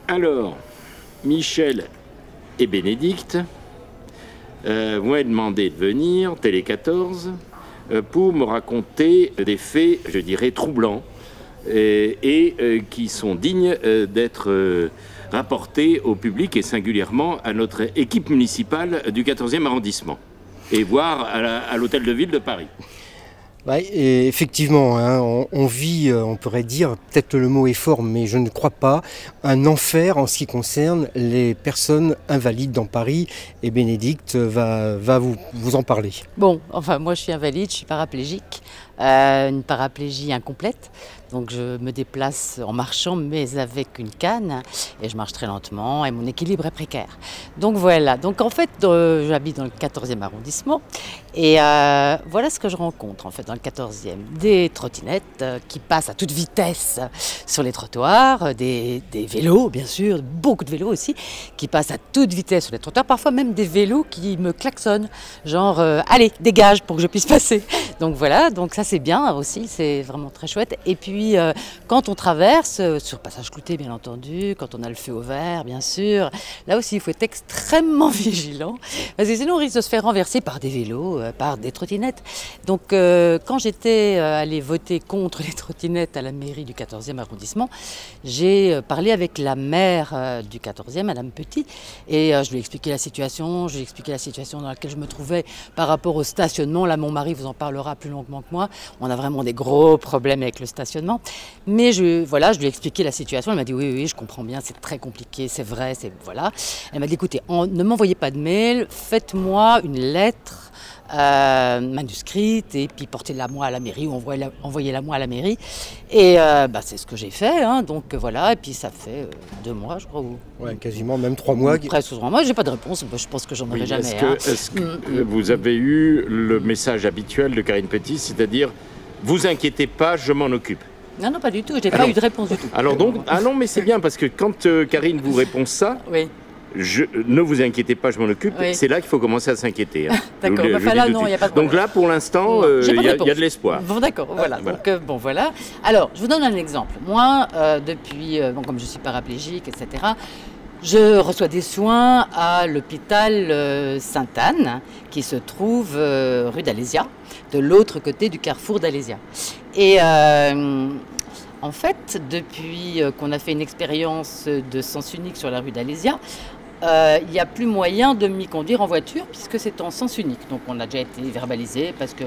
Alors, Michel et Bénédicte m'ont demandé de venir, Télé 14, pour me raconter des faits, je dirais, troublants et qui sont dignes d'être rapportés au public et singulièrement à notre équipe municipale du 14e arrondissement et voire à l'Hôtel de Ville de Paris. Ouais, et effectivement, hein, on vit, on pourrait dire, peut-être le mot est fort, mais je ne crois pas, un enfer en ce qui concerne les personnes invalides dans Paris. Et Bénédicte va vous en parler. Bon, enfin moi je suis invalide, je suis paraplégique, une paraplégie incomplète. Donc je me déplace en marchant mais avec une canne et je marche très lentement et mon équilibre est précaire. Donc voilà, donc en fait j'habite dans le 14e arrondissement et voilà ce que je rencontre en fait dans le 14e. Des trottinettes qui passent à toute vitesse sur les trottoirs, des vélos bien sûr, beaucoup de vélos aussi, qui passent à toute vitesse sur les trottoirs, parfois même des vélos qui me klaxonnent, genre allez dégage pour que je puisse passer. Donc voilà, donc ça c'est bien aussi, c'est vraiment très chouette. Et puis quand on traverse, sur passage clouté bien entendu, quand on a le feu au vert bien sûr, là aussi il faut être extrêmement vigilant parce que sinon on risque de se faire renverser par des vélos, par des trottinettes. Donc quand j'étais allée voter contre les trottinettes à la mairie du 14e arrondissement, j'ai parlé avec la maire du 14e, Madame Petit, et je lui ai expliqué la situation, dans laquelle je me trouvais par rapport au stationnement. Là mon mari vous en parlera plus longuement que moi, on a vraiment des gros problèmes avec le stationnement. Mais voilà, je lui ai expliqué la situation. Elle m'a dit oui, je comprends bien, c'est très compliqué, c'est vrai, voilà. Elle m'a dit écoutez, ne m'envoyez pas de mail, faites-moi une lettre manuscrite et puis portez-la moi à la mairie ou envoyez-la moi à la mairie. Et c'est ce que j'ai fait, hein, donc voilà. Et puis ça fait 2 mois, je crois. Ouais, quasiment même 3 mois. Presque 3 mois. J'ai pas de réponse. Je pense que j'en aurai jamais. Est-ce que vous avez eu le message habituel de Karine Petit, c'est-à-dire vous inquiétez pas, je m'en occupe? Non, pas du tout, j'ai pas eu de réponse du tout. Alors donc, non, mais c'est bien, parce que quand Karine vous répond ça, oui. Ne vous inquiétez pas, je m'en occupe, oui. C'est là qu'il faut commencer à s'inquiéter. Hein. D'accord, là, non, il n'y a pas de problème. Donc là, pour l'instant, il y a de l'espoir. Bon, d'accord, voilà. Donc, voilà. Alors, je vous donne un exemple. Moi, depuis, comme je suis paraplégique, etc., je reçois des soins à l'hôpital Sainte-Anne, qui se trouve rue d'Alésia, de l'autre côté du carrefour d'Alésia. Et en fait, depuis qu'on a fait une expérience de sens unique sur la rue d'Alésia, il n'y a plus moyen de m'y conduire en voiture puisque c'est en sens unique. Donc on a déjà été verbalisé parce que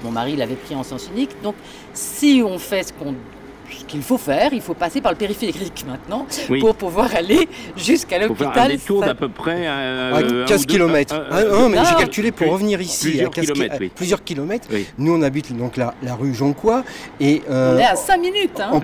mon mari l'avait pris en sens unique. Donc si on fait ce qu'il faut faire, il faut passer par le périphérique maintenant pour pouvoir aller jusqu'à l'hôpital. Il faut faire un détour d'à peu près 15 km. Non, mais j'ai calculé pour revenir ici plusieurs kilomètres. Oui. Nous on habite donc la rue Jonquois et on est à 5 minutes. Hein,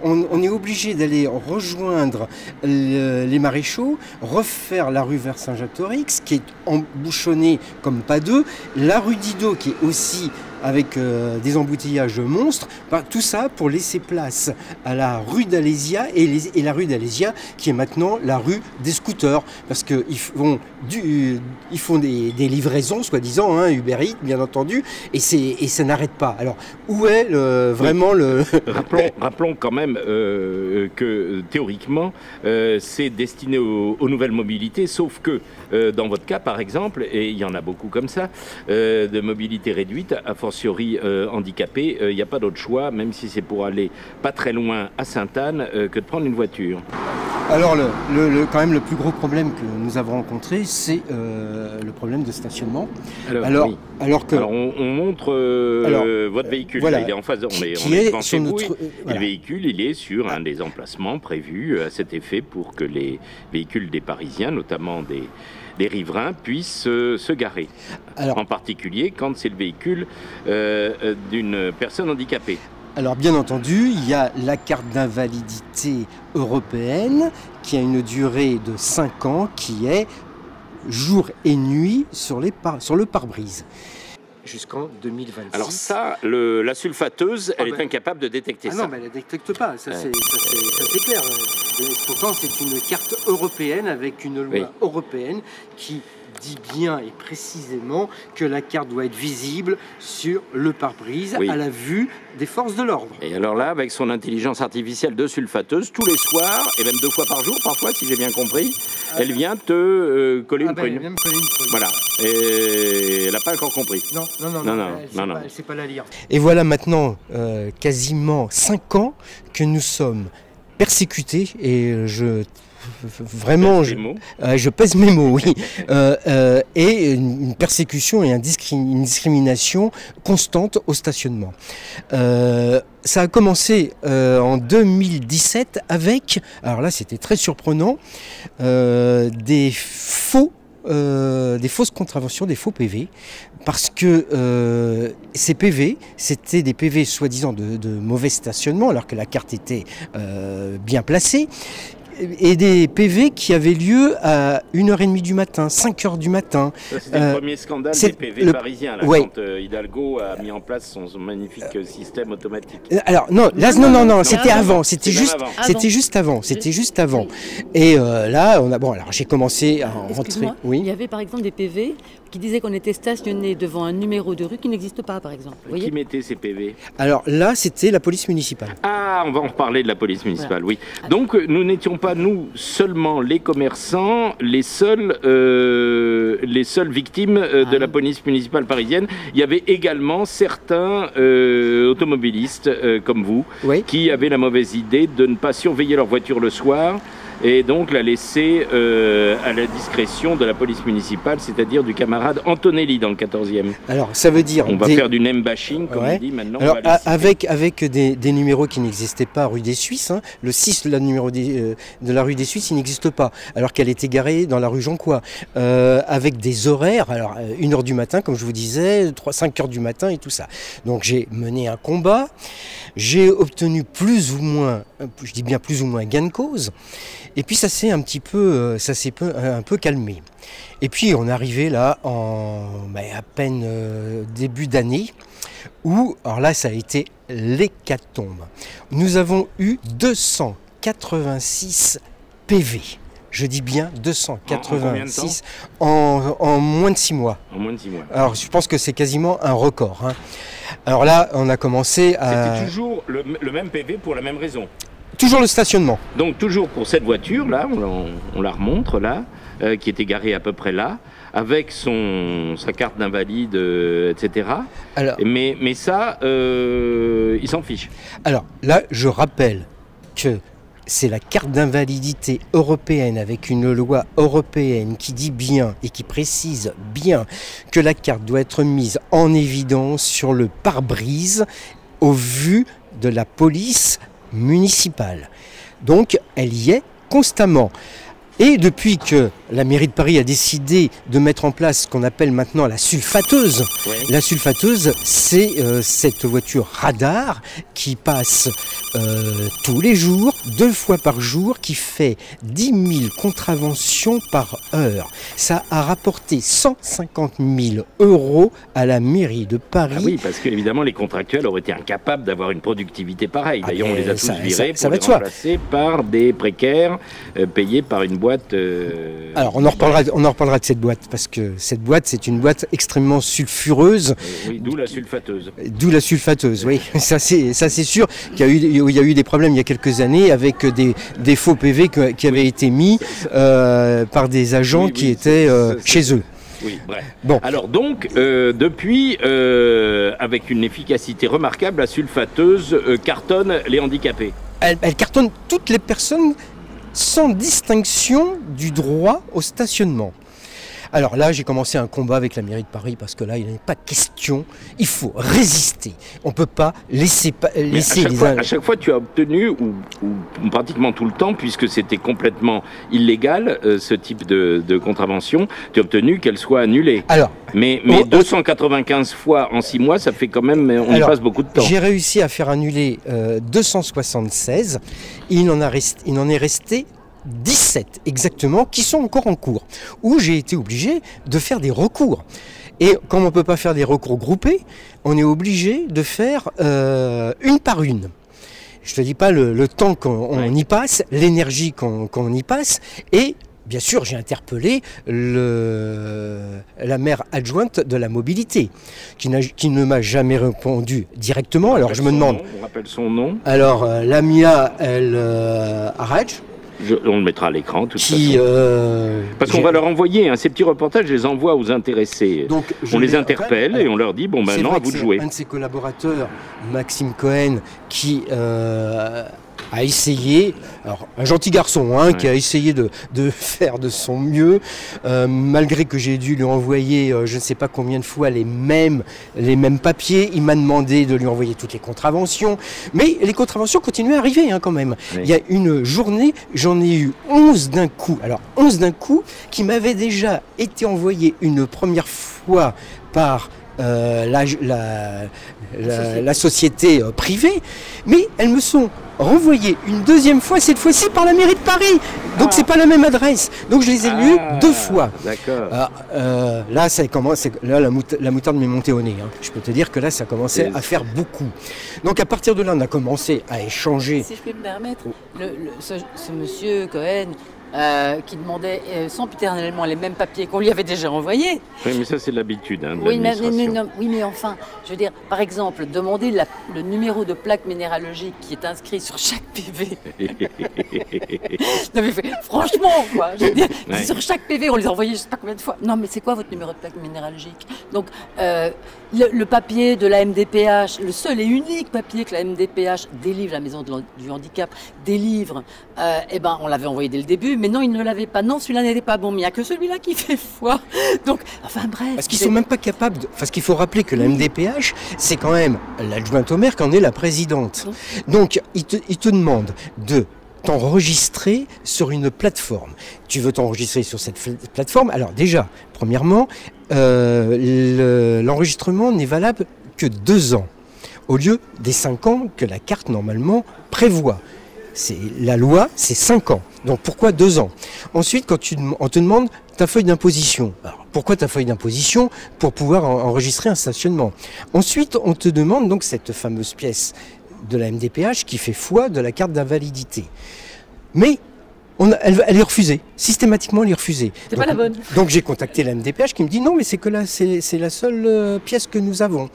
on est obligé d'aller rejoindre les Maréchaux, refaire la rue vers Saint-Jacques-Torix qui est embouchonnée comme pas deux, la rue Didot qui est aussi avec des embouteillages monstres, tout ça pour laisser place à la rue d'Alésia et la rue d'Alésia qui est maintenant la rue des scooters parce qu'ils font des livraisons soi-disant, hein, Uber Eats bien entendu, et ça n'arrête pas. Alors où est vraiment le... Rappelons quand même que théoriquement c'est destiné aux nouvelles mobilités, sauf que dans votre cas par exemple, et il y en a beaucoup comme ça, de mobilité réduite, à fortiori handicapés, il n'y a pas d'autre choix, même si c'est pour aller pas très loin à Sainte-Anne, que de prendre une voiture. Alors quand même le plus gros problème que nous avons rencontré, c'est le problème de stationnement. Alors on montre votre véhicule, voilà, là, il est en face, on est devant chez vous, et le véhicule il est sur un des emplacements prévus à cet effet pour que les véhicules des Parisiens, notamment des riverains, puissent se garer. En particulier quand c'est le véhicule d'une personne handicapée. Alors bien entendu, il y a la carte d'invalidité européenne qui a une durée de 5 ans qui est jour et nuit sur le pare-brise. Jusqu'en 2026. Alors ça, la sulfateuse, elle est incapable de détecter ça. Non, mais elle ne détecte pas, ça c'est clair. Pourtant, c'est une carte européenne avec une loi européenne qui dit bien et précisément que la carte doit être visible sur le pare-brise Oui. à la vue des forces de l'ordre. Et alors là, avec son intelligence artificielle de sulfateuse, tous les soirs, et même 2 fois par jour parfois, si j'ai bien compris, elle vient te coller une prune. Même coller une prune. Voilà. Et elle n'a pas encore compris. Non, elle sait pas la lire. Et voilà maintenant quasiment 5 ans que nous sommes persécutés et vraiment, je pèse mes mots, oui. Et une persécution et une discrimination constante au stationnement. Ça a commencé en 2017 avec, alors là c'était très surprenant, des fausses contraventions, des faux PV, parce que ces PV, c'était des PV soi-disant de mauvais stationnement, alors que la carte était bien placée, et des PV qui avaient lieu à 1h30 du matin, 5h du matin. C'était le premier scandale des PV parisiens, là, ouais. quand Hidalgo a mis en place son magnifique système automatique. Alors non, là, non, c'était avant, c'était juste avant. Oui. Et là, alors j'ai commencé à rentrer. Oui. Il y avait par exemple des PV qui disaient qu'on était stationné devant un numéro de rue qui n'existe pas, par exemple. Vous voyez ? Qui mettait ces PV ? Alors là, c'était la police municipale. Ah, on va en reparler de la police municipale, Voilà. oui. Donc, nous n'étions pas, nous, seulement les commerçants, les seules victimes de la police municipale parisienne. Il y avait également certains automobilistes, comme vous, Oui. qui avaient la mauvaise idée de ne pas surveiller leur voiture le soir et donc la laisser à la discrétion de la police municipale, c'est-à-dire du camarade Antonelli dans le 14e. Alors, ça veut dire... On va faire du name bashing, comme Ouais. on dit maintenant. Alors, on va les citer. avec des numéros qui n'existaient pas rue des Suisses, hein. Le 6, le numéro de la rue des Suisses, il n'existe pas, alors qu'elle est égarée dans la rue Jonquois, avec des horaires, alors 1h du matin, comme je vous disais, 5h du matin et tout ça. Donc j'ai mené un combat, j'ai obtenu plus ou moins, je dis bien plus ou moins gain de cause, et puis ça s'est un peu calmé. Et puis on est arrivé là à peine début d'année, où, alors là ça a été l'hécatombe. Nous avons eu 286 PV. Je dis bien 286 en moins de 6 mois. En moins de 6 mois. Alors je pense que c'est quasiment un record, hein. Alors là on a commencé à... C'était toujours le même PV pour la même raison. Toujours le stationnement. Donc toujours pour cette voiture, là, on la remontre, là, qui était garée à peu près là, avec sa carte d'invalide, etc. Alors, mais ça, il s'en fiche. Alors là, je rappelle que c'est la carte d'invalidité européenne avec une loi européenne qui dit bien et qui précise bien que la carte doit être mise en évidence sur le pare-brise au vu de la police municipale. Donc elle y est constamment. Et depuis que la mairie de Paris a décidé de mettre en place ce qu'on appelle maintenant la sulfateuse, Ouais. la sulfateuse, c'est cette voiture radar qui passe tous les jours, 2 fois par jour, qui fait 10 000 contraventions par heure. Ça a rapporté 150 000 € à la mairie de Paris. Ah oui, parce qu'évidemment, les contractuels auraient été incapables d'avoir une productivité pareille. D'ailleurs, on les a tous ça- virés ça pour va les de soi. remplacer par des précaires payés par une boîte... Alors on en reparlera de cette boîte, parce que cette boîte, c'est une boîte extrêmement sulfureuse, oui, d'où la sulfateuse. d'où la sulfateuse, oui. Ça c'est sûr qu'il y a eu des problèmes il y a quelques années avec des faux PV qui avaient été mis par des agents Oui, qui oui, étaient chez eux. Oui, bref. Bon. Alors donc, depuis, avec une efficacité remarquable, la sulfateuse cartonne les handicapés. Elle cartonne toutes les personnes sans distinction du droit au stationnement. Alors là, j'ai commencé un combat avec la mairie de Paris parce que là, il n'est pas question. Il faut résister. On ne peut pas laisser Mais à chaque fois, tu as obtenu, ou pratiquement tout le temps, puisque c'était complètement illégal, ce type de contravention, tu as obtenu qu'elle soit annulée. Alors, Mais 295 fois en 6 mois, ça fait quand même, on y passe beaucoup de temps. J'ai réussi à faire annuler 276. Il en est resté 17 exactement qui sont encore en cours, où j'ai été obligé de faire des recours. Et comme on ne peut pas faire des recours groupés, on est obligé de faire une par une. Je ne te dis pas le temps qu'on y passe, l'énergie qu'on y passe, et bien sûr, j'ai interpellé la maire adjointe de la mobilité, qui ne m'a jamais répondu directement. Alors je me demande... On rappelle son nom. Alors, Lamia El Haraj. On le mettra à l'écran, de toute façon. Parce qu'on va leur envoyer ces petits reportages, je les envoie aux intéressés. Donc, on les interpelle et on leur dit, bon, maintenant, à vous de jouer. Un de ses collaborateurs, Maxime Cohen, qui a essayé, alors un gentil garçon, qui a essayé de faire de son mieux, malgré que j'ai dû lui envoyer je ne sais pas combien de fois les mêmes papiers. Il m'a demandé de lui envoyer toutes les contraventions, mais les contraventions continuaient à arriver quand même. Oui. Il y a une journée, j'en ai eu 11 d'un coup. Alors 11 d'un coup qui m'avaient déjà été envoyés une première fois par la société privée, mais elles me sont renvoyées une deuxième fois, cette fois-ci par la mairie de Paris. Donc c'est pas la même adresse. Donc je les ai lues 2 fois. D'accord. Là, ça commence. Là, la moutarde m'est montée au nez. Je peux te dire que là, ça commençait à faire beaucoup. Donc à partir de là, on a commencé à échanger. Si je peux me permettre, ce monsieur Cohen. Qui demandait sempiternellement les mêmes papiers qu'on lui avait déjà envoyés. Oui, mais ça, c'est l'habitude de oui, mais enfin, je veux dire, par exemple, demander le numéro de plaque minéralogique qui est inscrit sur chaque PV. Non, mais franchement, quoi, je veux dire, sur chaque PV, on les a envoyés je ne sais pas combien de fois. Non, mais c'est quoi votre numéro de plaque minéralogique? Donc, le papier de la MDPH, le seul et unique papier que la MDPH délivre, la maison du handicap, délivre, on l'avait envoyé dès le début, mais non, il ne l'avait pas. Non, celui-là n'était pas bon, mais il n'y a que celui-là qui fait foi. Donc, enfin bref. Parce qu'ils ne sont même pas capables de... Parce qu'il faut rappeler que la MDPH, c'est quand même l'adjointe au maire qui en est la présidente. Donc, il te demande de t'enregistrer sur une plateforme. Tu veux t'enregistrer sur cette plateforme? Alors déjà, premièrement, l'enregistrement n'est valable que 2 ans, au lieu des 5 ans que la carte normalement prévoit. La loi, c'est 5 ans. Donc pourquoi 2 ans? Ensuite, quand on te demande ta feuille d'imposition. Alors, pourquoi ta feuille d'imposition? Pour pouvoir enregistrer un stationnement. Ensuite, on te demande donc cette fameuse pièce de la MDPH qui fait foi de la carte d'invalidité. Mais elle est refusée. Systématiquement, elle est refusée. C'est pas la bonne. Donc j'ai contacté la MDPH qui me dit non, mais c'est la seule pièce que nous avons.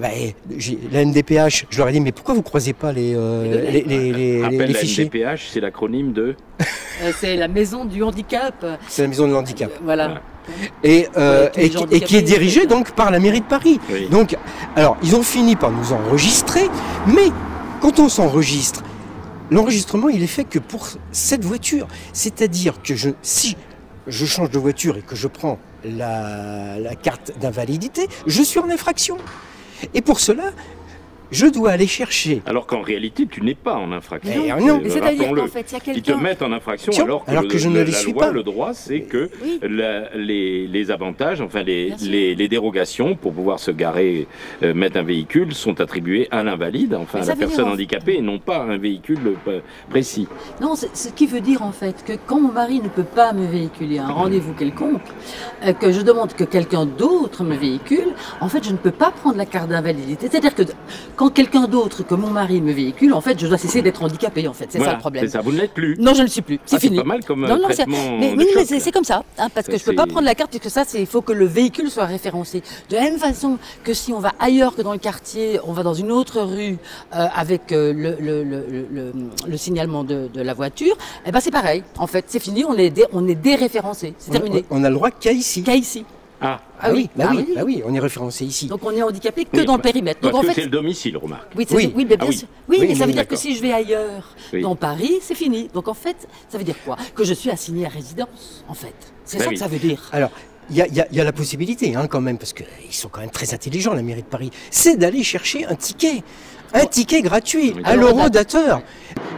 La MDPH, je leur ai dit, mais pourquoi vous ne croisez pas les fichiers? La MDPH, c'est l'acronyme de... c'est la maison du handicap. C'est la maison de handicap. Voilà. Et qui est dirigée donc par la mairie de Paris. Oui. Donc, alors, ils ont fini par nous enregistrer, mais quand on s'enregistre, l'enregistrement, il est fait que pour cette voiture. C'est-à-dire que si je change de voiture et que je prends la carte d'invalidité, je suis en infraction. Et pour cela, je dois aller chercher. Alors qu'en réalité, tu n'es pas en infraction. Non, mais c'est-à-dire qu'en fait, il y a quelqu'un... Ils te mettent en infraction alors que je ne les suis pas. Le droit, c'est que les avantages, enfin les dérogations pour pouvoir se garer, mettre un véhicule, sont attribuées à l'invalide, enfin à la personne handicapée, et non pas à un véhicule précis. Non, ce qui veut dire en fait que quand mon mari ne peut pas me véhiculer à un rendez-vous quelconque, que je demande que quelqu'un d'autre me véhicule, en fait, je ne peux pas prendre la carte d'invalidité. C'est-à-dire que quand quelqu'un d'autre que mon mari me véhicule, en fait, je dois cesser d'être handicapé, en fait. C'est ça le problème. C'est ça, vous ne l'êtes plus. Non, je ne le suis plus. C'est fini. C'est pas mal comme traitement. Mais c'est comme ça, parce que je ne peux pas prendre la carte, puisque ça, il faut que le véhicule soit référencé. De la même façon que si on va ailleurs que dans le quartier, on va dans une autre rue avec le signalement de la voiture, eh ben c'est pareil. En fait, c'est fini, on est déréférencé. C'est terminé. On a le droit qu'à ici. Qu'à ici. Oui, on est référencé ici. Donc on est handicapé que dans le périmètre. Donc parce en que c'est le domicile, remarque. Oui, mais bien sûr. Oui, mais ça veut dire que si je vais ailleurs, dans Paris, c'est fini. Donc en fait, ça veut dire quoi? Que je suis assigné à résidence, en fait. C'est ça que ça veut dire. Alors, il y a la possibilité, quand même, parce qu'ils sont quand même très intelligents, la mairie de Paris, c'est d'aller chercher un ticket. Un ticket gratuit à l'horodateur.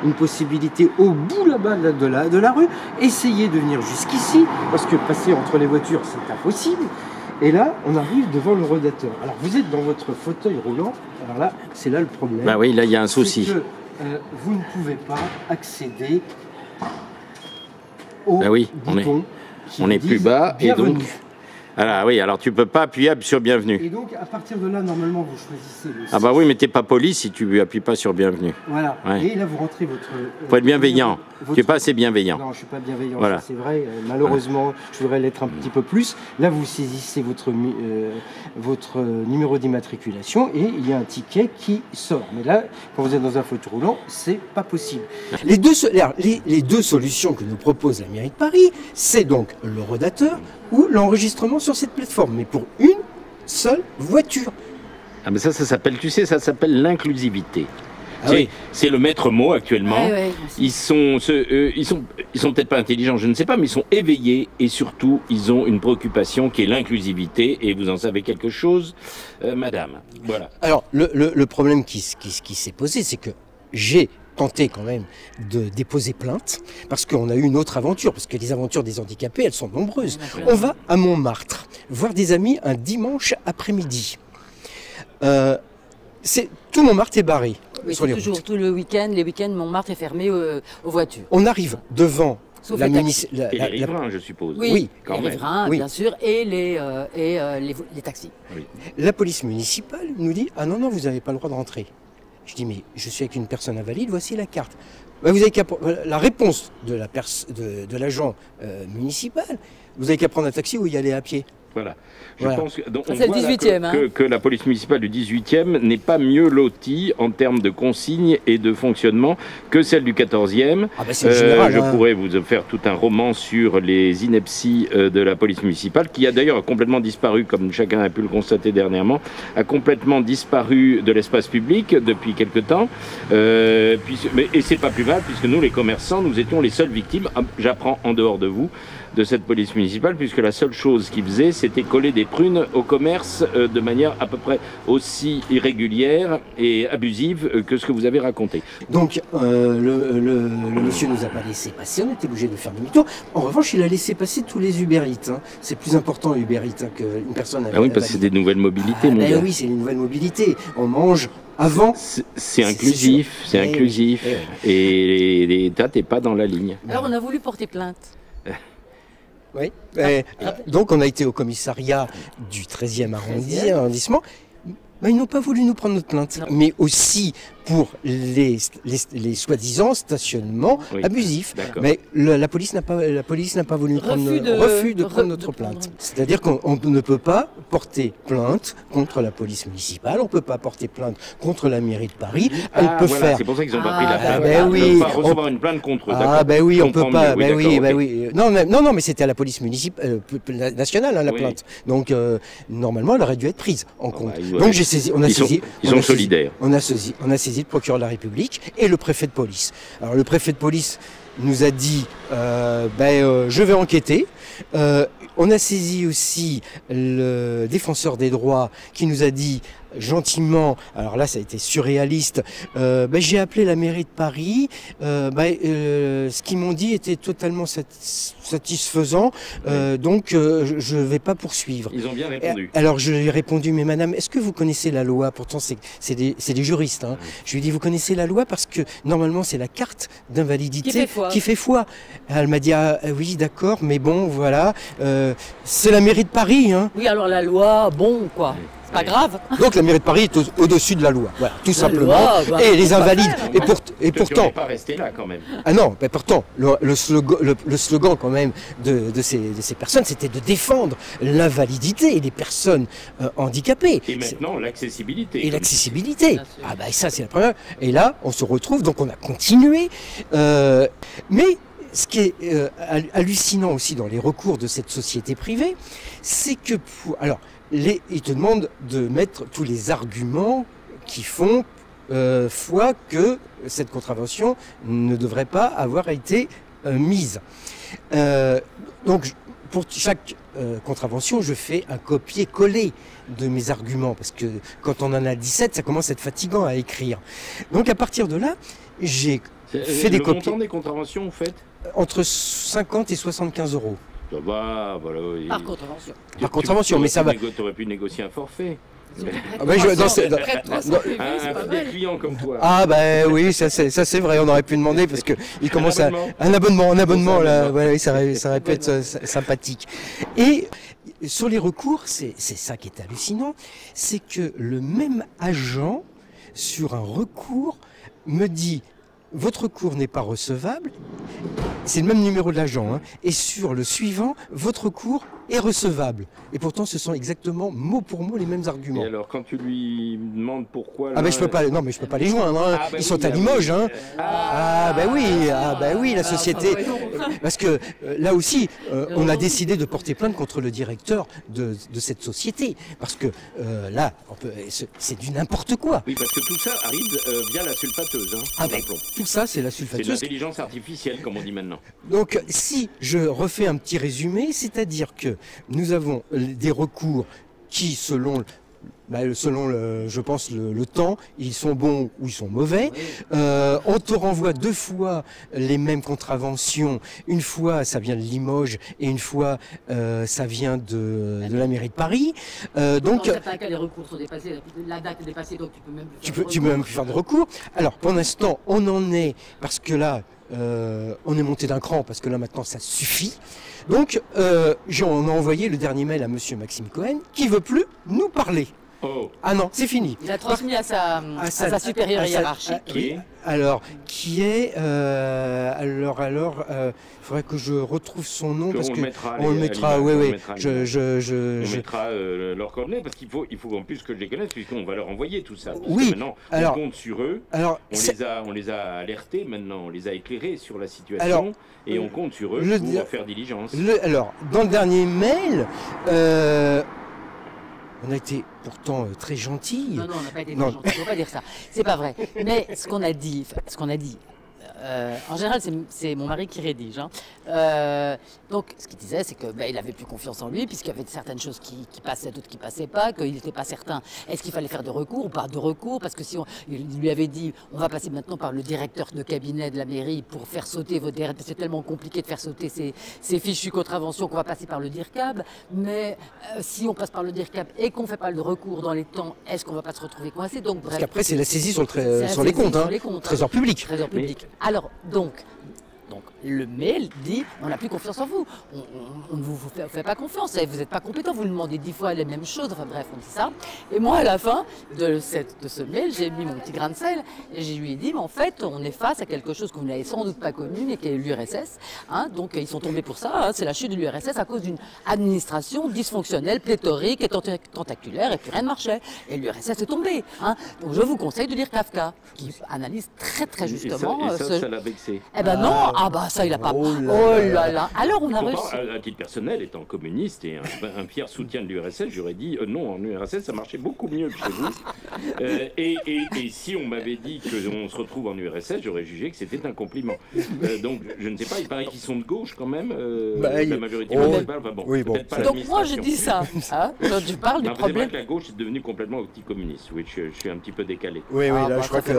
Une possibilité au bout là-bas de la rue. Essayez de venir jusqu'ici, parce que passer entre les voitures, c'est impossible. Et là, on arrive devant l'horodateur. Alors, vous êtes dans votre fauteuil roulant. Alors là, c'est là le problème. Bah oui, là, il y a un souci. Que, vous ne pouvez pas accéder au bouton on est plus bas, bienvenue. Ah oui, alors tu peux pas appuyer sur bienvenue. Et donc, à partir de là, normalement, vous choisissez le 6. Ah bah oui, mais t'es pas poli si tu appuies pas sur bienvenue. Voilà. Ouais. Et là, vous rentrez votre... Faut être bienveillant. Tu n'es pas assez bienveillant. Non, je suis pas bienveillant, Voilà. c'est vrai. Malheureusement, je voudrais l'être un petit peu plus. Là, vous saisissez votre numéro d'immatriculation et il y a un ticket qui sort. Mais là, quand vous êtes dans un fauteuil roulant, c'est pas possible. Les deux solutions que nous propose la mairie de Paris, c'est donc le rodateur ou l'enregistrement sur cette plateforme, mais pour une seule voiture. Ah mais ça s'appelle, tu sais, ça s'appelle l'inclusivité. Ah oui. C'est le maître mot actuellement. Ouais, ouais. Ils sont peut-être pas intelligents, je ne sais pas, mais ils sont éveillés et surtout ils ont une préoccupation qui est l'inclusivité. Et vous en savez quelque chose, madame. Voilà. Alors le problème qui s'est posé, c'est que j'ai tenté quand même de déposer plainte parce qu'on a eu une autre aventure, parce que les aventures des handicapés, elles sont nombreuses. On va à Montmartre voir des amis un dimanche après-midi. Tout Montmartre est barré. Oui, sur les toujours, routes. tout le week-end. Les week-ends, Montmartre est fermé aux voitures. On arrive devant Sauf la les taxis. Et les riverains, je suppose. Oui, quand les même. riverains, Oui. bien sûr, et les taxis. Oui. La police municipale nous dit « Ah non, vous n'avez pas le droit de rentrer ». Je dis « Mais je suis avec une personne invalide, voici la carte ». Vous avez qu'à la réponse de l'agent municipal, vous avez qu'à prendre un taxi ou y aller à pied. Voilà. Je Voilà. pense que, donc, Ça, on c'est le voit là 18e, hein. que la police municipale du 18e n'est pas mieux lotie en termes de consignes et de fonctionnement que celle du 14e. Ah bah c'est le général. Je hein. pourrais vous faire tout un roman sur les inepties de la police municipale, qui a d'ailleurs complètement disparu, comme chacun a pu le constater dernièrement, a complètement disparu de l'espace public depuis quelque temps. Et c'est pas plus mal, puisque nous, les commerçants, nous étions les seules victimes, j'apprends en dehors de vous, de cette police municipale, puisque la seule chose qu'ils faisaient, c'était coller des prunes au commerce de manière à peu près aussi irrégulière et abusive que ce que vous avez raconté. Donc le monsieur nous a pas laissé passer, on était obligé de faire demi-tour. En revanche, il a laissé passer tous les Uberites. Hein. C'est plus important Uberites qu'une personne Ah oui, parce que c'est des nouvelles mobilités, mon ben gars. oui, c'est une nouvelle mobilité. On mange avant. C'est inclusif, c'est inclusif. Et toi, t'es pas dans la ligne. Alors, on a voulu porter plainte. Oui. Donc on a été au commissariat du 13e arrondissement. Mais ils n'ont pas voulu nous prendre notre plainte. Non. Mais aussi pour les soi-disant stationnements abusifs. Mais la police n'a pas voulu refus de prendre notre plainte. C'est-à-dire qu'on ne peut pas porter plainte contre la police municipale, on ne peut pas porter plainte contre la mairie de Paris. On peut faire. C'est pour ça qu'ils n'ont pas pris la plainte. Ben oui. Ils ne peuvent pas recevoir une plainte contre eux. Ah ben oui, on peut pas. Ben oui. Non, mais c'était à la police municipale nationale la plainte. Donc normalement, elle aurait dû être prise en compte. Donc ils sont solidaires. On a saisi le procureur de la République et le préfet de police. Alors le préfet de police nous a dit je vais enquêter. On a saisi aussi le défenseur des droits qui nous a dit gentiment, alors là ça a été surréaliste, j'ai appelé la mairie de Paris, ce qu'ils m'ont dit était totalement satisfaisant, donc je ne vais pas poursuivre. Ils ont bien répondu. Alors je lui ai répondu, mais madame, est-ce que vous connaissez la loi? Pourtant c'est des juristes. Hein. Je lui ai dit, vous connaissez la loi parce que normalement c'est la carte d'invalidité qui fait foi. Elle m'a dit, oui d'accord, mais bon voilà, c'est la mairie de Paris. Hein. Oui, alors la loi, bon quoi. Pas grave. Donc la mairie de Paris est au-dessus de la loi, voilà, tout simplement. Et les invalides. Et pourtant. Pas rester là quand même. Ah non, mais pourtant le slogan quand même de ces personnes, c'était de défendre l'invalidité et les personnes handicapées. Et maintenant l'accessibilité. Et l'accessibilité. Ah bah ça c'est la première. Et là on se retrouve, donc on a continué, mais ce qui est hallucinant aussi dans les recours de cette société privée, c'est que ils te demandent de mettre tous les arguments qui font foi que cette contravention ne devrait pas avoir été mise. Donc, pour chaque contravention, je fais un copier-coller de mes arguments, parce que quand on en a 17, ça commence à être fatigant à écrire. Donc, à partir de là, j'ai fait des copies. Le montant des contraventions, vous faites entre 50 et 75 euros. Ça va, voilà. Par contravention. Par contravention, mais ça va. Tu aurais pu négocier un forfait. Des clients comme toi. Ah ben oui, ça c'est vrai, on aurait pu demander parce que il commence un abonnement là, ouais, ça aurait pu être sympathique. Et sur les recours, c'est ça qui est hallucinant, c'est que le même agent, sur un recours, me dit « Votre recours n'est pas recevable », c'est le même numéro de l'agent, hein, et sur le suivant, « Votre recours est recevable ». Et pourtant, ce sont exactement mot pour mot les mêmes arguments. Et alors, quand tu lui demandes pourquoi... Ah ben je peux pas, non mais je peux pas les joindre, hein. Ah, bah Ils sont oui, à Limoges, hein. Ah, Oui, la société, parce que là aussi, on a décidé de porter plainte contre le directeur de cette société, parce que là, c'est du n'importe quoi. Oui, parce que tout ça arrive via la sulfateuse, hein, Ah ben, rappelons. tout ça, c'est la C'est de sulfateuse. l'intelligence artificielle, comme on dit maintenant. Donc, si je refais un petit résumé, c'est-à-dire que nous avons des recours qui, selon je pense, le temps, ils sont bons ou ils sont mauvais. On te renvoie 2 fois les mêmes contraventions. Une fois, ça vient de Limoges et une fois, ça vient de la mairie de Paris. Donc, dans certains cas, les recours sont dépassés, la date est dépassée, donc tu peux même plus faire tu peux même plus faire de recours. Alors, pour l'instant, on en est, parce que là, on est monté d'un cran, parce que là, maintenant, ça suffit. Donc, on a envoyé le dernier mail à monsieur Maxime Cohen, qui veut plus nous parler. Oh. Ah non, c'est fini. Il a transmis à sa supérieure hiérarchique. Qui est qui est il faudrait que je retrouve son nom parce on que le mettra, oui. On mettra leurs coordonnées parce qu'il faut en plus que je les connaisse puisqu'on va leur envoyer tout ça. Oui. Maintenant, on compte sur eux. Alors, on les a alertés maintenant, on les a éclairés sur la situation et on compte sur eux pour faire diligence. Alors, dans le dernier mail, on a été pourtant très gentils. Non, on n'a pas été très gentils, il ne faut pas dire ça. C'est pas vrai. Mais ce qu'on a dit, en général, c'est mon mari qui rédige. Hein. Donc, ce qu'il disait, c'est que il avait plus confiance en lui, puisqu'il y avait certaines choses qui passaient, d'autres qui passaient pas, qu'il n'était pas certain. Est-ce qu'il fallait faire de recours ou pas de recours? Parce que il lui avait dit, on va passer maintenant par le directeur de cabinet de la mairie pour faire sauter vos DRCAB. C'est tellement compliqué de faire sauter ces fichues contraventions qu'on va passer par le DIRCAB. Mais si on passe par le DIRCAB et qu'on fait pas le recours dans les temps, est-ce qu'on va pas se retrouver coincé? Donc, bref. Parce qu'après, c'est la saisie sur les comptes, hein. Trésor public. Trésor public. Alors, donc, le mail dit, on n'a plus confiance en vous, on ne vous fait pas confiance, vous n'êtes pas compétent, vous lui demandez 10 fois les mêmes choses, enfin bref, on dit ça. Et moi, à la fin de ce mail, j'ai mis mon petit grain de sel, et je lui ai dit, mais en fait, on est face à quelque chose que vous n'avez sans doute pas connu, mais qui est l'URSS. Hein, donc, ils sont tombés pour ça, hein, c'est la chute de l'URSS à cause d'une administration dysfonctionnelle, pléthorique et tentaculaire, et puis rien ne marchait. Et l'URSS est tombée. Hein. Donc, je vous conseille de lire Kafka, qui analyse très très justement... Et ça l'a vexé. Eh ben non, ça il a pas... Oh là là. Alors on a reçu... À titre personnel, étant communiste et un fier soutien de l'URSS, j'aurais dit non, en URSS ça marchait beaucoup mieux que chez vous. Et si on m'avait dit qu'on se retrouve en URSS, j'aurais jugé que c'était un compliment. Donc je ne sais pas, il paraît qu'ils sont de gauche quand même, la majorité municipale. Enfin, bon, oui, bon. Donc moi je dis ça. Hein, quand tu parles du problème... C'est vrai que la gauche est devenue complètement anti-communiste. Oui, je suis un petit peu décalé. Oui, là je crois que...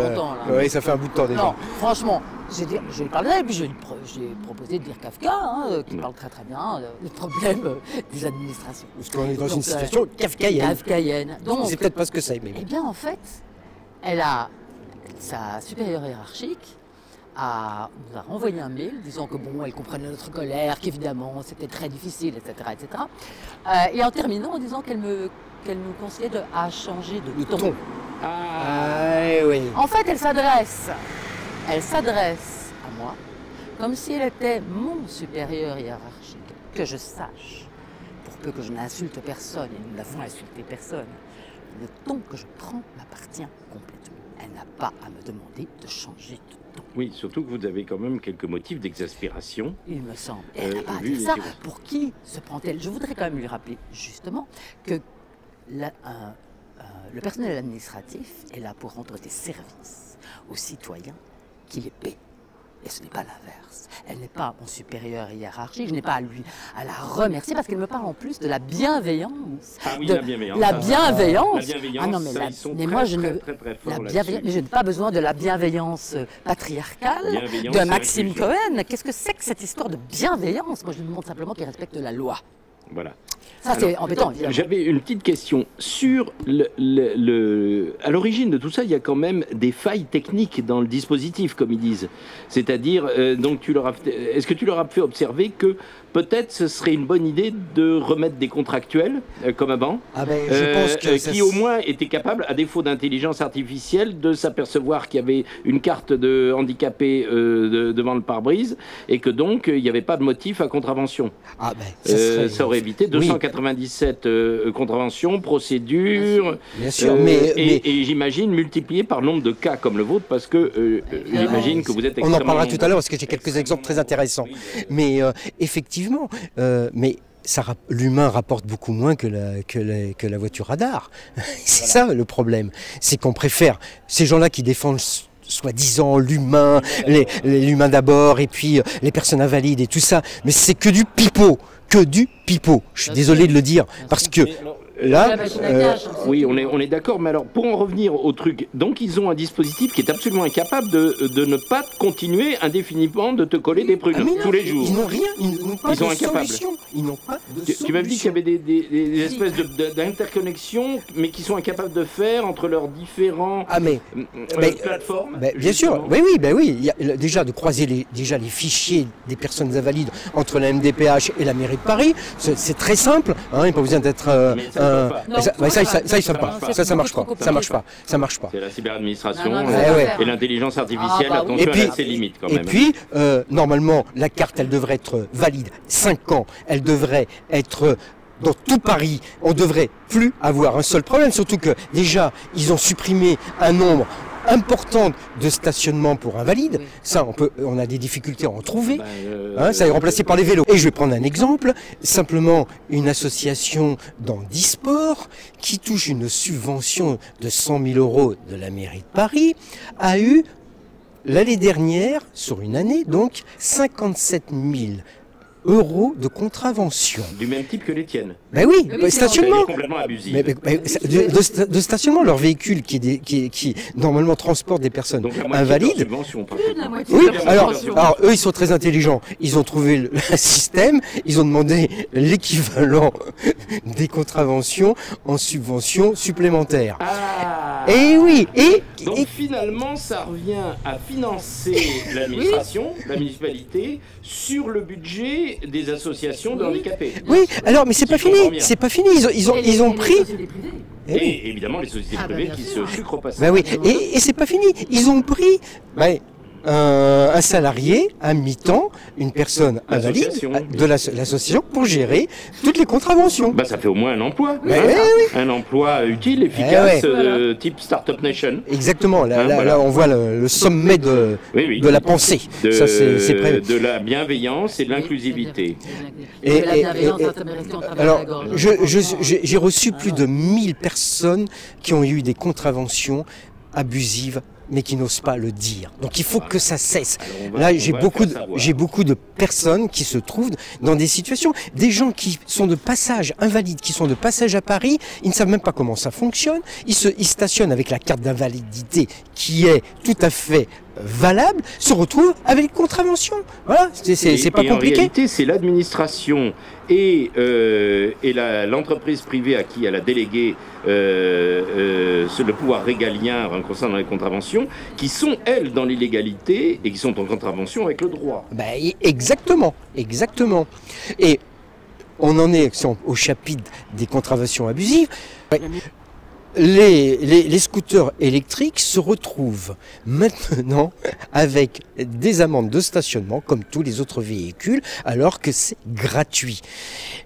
Oui, ça fait un bout de temps déjà. Non, franchement, je lui parlerai et puis j'ai proposé de lire Kafka, hein, qui parle très très bien du problème des administrations. Parce qu'on est dans une situation kafkaïenne. Donc, c'est peut-être pas ce que c'est, mais bon. Eh bien, en fait, sa supérieure hiérarchique nous a renvoyé un mail disant que bon, elle comprenait notre colère, qu'évidemment c'était très difficile, etc., etc. Et en terminant en disant qu'elle nous conseillait à changer de ton. Oui. En fait, elle s'adresse à moi comme si elle était mon supérieur hiérarchique, que je sache, pour peu que je n'insulte personne, et nous n'avons insulté personne, le ton que je prends m'appartient complètement. Elle n'a pas à me demander de changer de ton. Oui, surtout que vous avez quand même quelques motifs d'exaspération. Il me semble. Elle n'a pas à dire ça. Pour qui se prend-elle? Je voudrais quand même lui rappeler, justement, que le personnel administratif est là pour rendre des services aux citoyens qui les paient. Et ce n'est pas l'inverse. Elle n'est pas mon supérieur hiérarchique, je n'ai pas à la remercier parce qu'elle me parle en plus de la bienveillance. Ah oui, la bienveillance. La bienveillance. La bienveillance, ah non, mais moi je ne... mais je n'ai pas besoin de la bienveillance patriarcale de Maxime Cohen. Qu'est-ce que c'est que cette histoire de bienveillance? Moi je lui demande simplement qu'il respecte la loi. Voilà. Ça, c'est embêtant, évidemment. J'avais une petite question. Sur à l'origine de tout ça, il y a quand même des failles techniques dans le dispositif, comme ils disent. C'est-à-dire, donc, est-ce que tu leur as fait observer que peut-être ce serait une bonne idée de remettre des contractuels, comme avant, je pense que qui au moins étaient capables, à défaut d'intelligence artificielle, de s'apercevoir qu'il y avait une carte de handicapé devant le pare-brise, et que donc, il n'y avait pas de motif à contravention. Ça aurait évité 297 contraventions, procédures, bien sûr, et j'imagine multiplié par nombre de cas comme le vôtre, parce que j'imagine que vous êtes extrêmement... On en parlera tout à l'heure, parce que j'ai quelques exemples très intéressants. Mais effectivement, mais l'humain rapporte beaucoup moins que la voiture radar. C'est ça le problème. C'est qu'on préfère ces gens-là qui défendent soi-disant l'humain, l'humain d'abord, et puis les personnes invalides et tout ça. Mais c'est que du pipeau. Que du pipeau. Je suis désolé de le dire, parce que là, oui, on est d'accord, mais alors pour en revenir au truc, donc ils ont un dispositif qui est absolument incapable de ne pas continuer indéfiniment de te coller des prunes tous les jours. Ils n'ont rien, ils n'ont pas de solution. Ils n'ont pas de solution. Tu m'as dit qu'il y avait des espèces d'interconnexions, mais qui sont incapables de faire entre leurs différents plateformes. Bien sûr, oui. Il y a, déjà de croiser les fichiers des personnes invalides entre la MDPH et la mairie de Paris, c'est très simple. Hein, il n'y a pas besoin d'être ça marche pas. C'est la cyberadministration et l'intelligence artificielle, attention, elle a ses limites quand même. Et puis, normalement, la carte, elle devrait être valide 5 ans. Elle devrait être dans tout Paris. On devrait plus avoir un seul problème, surtout que déjà, ils ont supprimé un nombre important de stationnement pour invalides. Oui. Ça, on a des difficultés à en trouver. Ça est remplacé par les vélos. Et je vais prendre un exemple. Simplement, une association d'handisport qui touche une subvention de 100 000 € de la mairie de Paris a eu, l'année dernière, sur une année, donc, 57 000 € de contravention. Du même type que les tiennes. Ben oui, stationnement. C'est complètement abusif. De stationnement, leur véhicule qui normalement transporte des personnes invalides. Oui, alors eux, ils sont très intelligents. Ils ont trouvé le système, ils ont demandé l'équivalent des contraventions en subventions supplémentaires. Et oui, donc finalement, ça revient à financer l'administration, la municipalité, sur le budget des associations de handicapés. Oui, alors, mais c'est pas fini. C'est pas fini. Ils ont pris. Et évidemment, les sociétés privées qui se sucrent au passage. Ben oui, et c'est pas fini. Ils ont pris un salarié à mi-temps, une personne invalide de l'association pour gérer toutes les contraventions. Ça fait au moins un emploi. Un emploi utile, efficace, type Startup Nation. Exactement. Là, on voit le sommet de la pensée. De la bienveillance et de l'inclusivité. Alors, j'ai reçu plus de 1000 personnes qui ont eu des contraventions abusives, mais qui n'osent pas le dire. Donc il faut que ça cesse. Là, j'ai beaucoup de personnes qui se trouvent dans des situations, des gens qui sont de passage, invalides, qui sont de passage à Paris, ils ne savent même pas comment ça fonctionne, ils stationnent avec la carte d'invalidité qui est tout à fait valable, se retrouvent avec une contravention. Voilà, c'est pas compliqué. En réalité, c'est l'administration et l'entreprise privée à qui elle a délégué le pouvoir régalien concernant les contraventions, qui sont, elles, dans l'illégalité et qui sont en contravention avec le droit. Exactement. Et on en est au chapitre des contraventions abusives. Les scooters électriques se retrouvent maintenant avec des amendes de stationnement comme tous les autres véhicules, alors que c'est gratuit.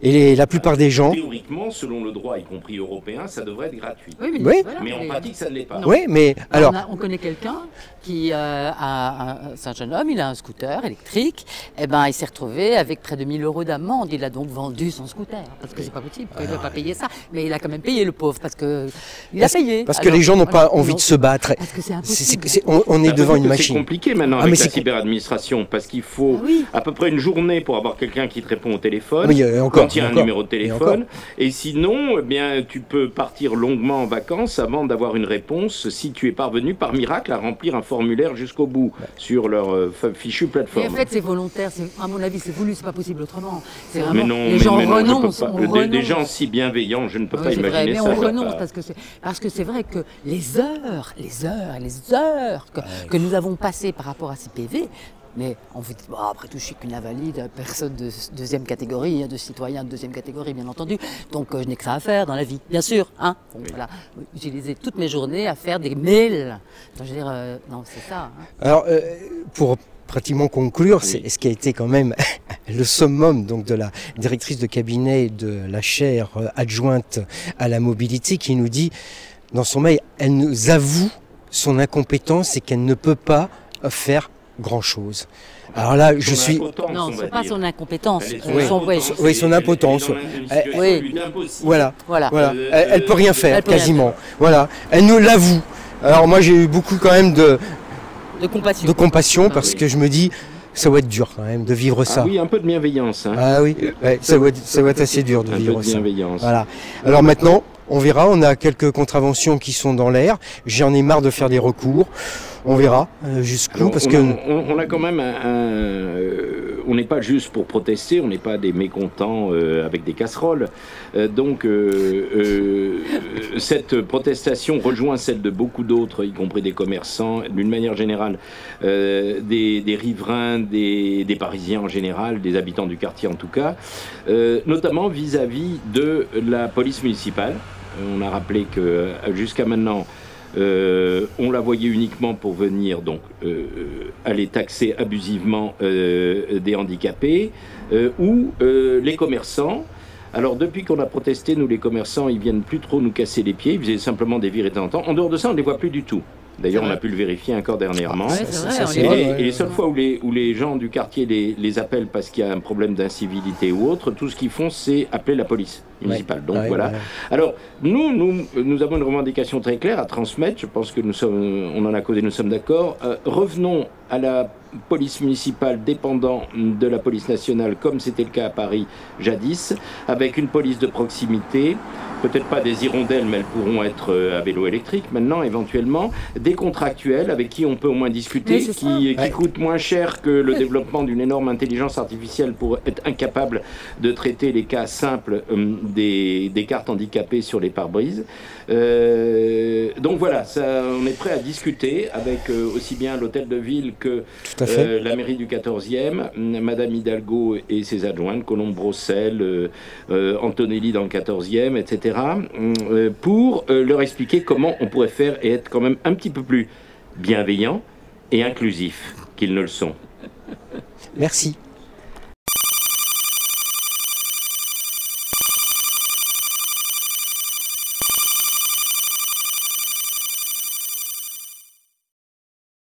Et la plupart des gens... Théoriquement, selon le droit, y compris européen, ça devrait être gratuit. Oui. Mais en pratique, ça ne l'est pas. Oui, mais alors... On connaît quelqu'un qui c'est un jeune homme, il a un scooter électrique, il s'est retrouvé avec près de 1 000 € d'amende. Il a donc vendu son scooter, parce que c'est pas possible, il ne veut pas payer ça. Mais il a quand même payé, le pauvre, parce que Il a payé. Parce que les gens n'ont pas envie de se battre. Parce que c'est impossible. On est devant une machine. C'est compliqué maintenant avec la cyberadministration, parce qu'il faut à peu près une journée pour avoir quelqu'un qui te répond au téléphone, quand il y a un numéro de téléphone. Et sinon, eh bien, tu peux partir longuement en vacances avant d'avoir une réponse si tu es parvenu par miracle à remplir un formulaire jusqu'au bout sur leur fichue plateforme. Et en fait, c'est volontaire. À mon avis, c'est voulu. C'est pas possible autrement. C'est vraiment. Mais non, les gens renoncent. Des gens si bienveillants, je ne peux pas imaginer ça. Mais on renonce parce que c'est vrai que les heures que nous avons passées par rapport à ces PV. Mais on vous dit, bon, après tout, je suis qu'une invalide, personne de deuxième catégorie, de citoyen de deuxième catégorie, bien entendu. Donc, je n'ai que ça à faire dans la vie, bien sûr. Hein. Donc, voilà, utiliser toutes mes journées à faire des mails. Donc, je veux dire, non, c'est ça. Hein. Alors, pour pratiquement conclure, c'est ce qui a été quand même le summum donc, de la directrice de cabinet de la chaire adjointe à la mobilité qui nous dit, dans son mail, elle nous avoue son incompétence et qu'elle ne peut pas faire grand-chose. Alors là, je suis... Non, c'est pas son incompétence. Son impotence. Voilà. Elle peut rien faire, quasiment. Voilà. Elle nous l'avoue. Alors moi, j'ai eu beaucoup quand même de compassion parce que je me dis... Ça va être dur quand même de vivre ça. Ah oui, un peu de bienveillance. Hein. Ah oui, ça va être assez dur de vivre ça. Un peu de bienveillance. Voilà. Alors maintenant, on verra, on a quelques contraventions qui sont dans l'air. J'en ai marre de faire des recours. On verra jusqu'où, parce que... On a quand même on n'est pas juste pour protester, on n'est pas des mécontents avec des casseroles. Donc cette protestation rejoint celle de beaucoup d'autres, y compris des commerçants, d'une manière générale, des riverains, des Parisiens en général, des habitants du quartier en tout cas, notamment vis-à-vis de la police municipale. On a rappelé que jusqu'à maintenant, on la voyait uniquement pour venir donc aller taxer abusivement des handicapés ou les commerçants. Alors depuis qu'on a protesté, nous les commerçants, ils viennent plus trop nous casser les pieds, ils faisaient simplement des vires de temps en temps. En dehors de ça, on ne les voit plus du tout. D'ailleurs, on a pu le vérifier encore dernièrement. Et les seules fois où les gens du quartier les appellent parce qu'il y a un problème d'incivilité ou autre, tout ce qu'ils font, c'est appeler la police municipale. Donc voilà. Alors, nous avons une revendication très claire à transmettre. Je pense que on en a causé, nous sommes d'accord. Revenons à la police municipale dépendant de la police nationale, comme c'était le cas à Paris jadis, avec une police de proximité. Peut-être pas des hirondelles, mais elles pourront être à vélo électrique maintenant, éventuellement. Des contractuels avec qui on peut au moins discuter, qui coûtent moins cher que le développement d'une énorme intelligence artificielle pour être incapable de traiter les cas simples des cartes handicapées sur les pare-brises. Donc voilà, on est prêt à discuter avec aussi bien l'hôtel de ville que la mairie du 14e, Madame Hidalgo et ses adjointes, Colombe Brossel, Antonelli dans le 14e, etc. Pour leur expliquer comment on pourrait faire et être quand même un petit peu plus bienveillant et inclusif qu'ils ne le sont. Merci.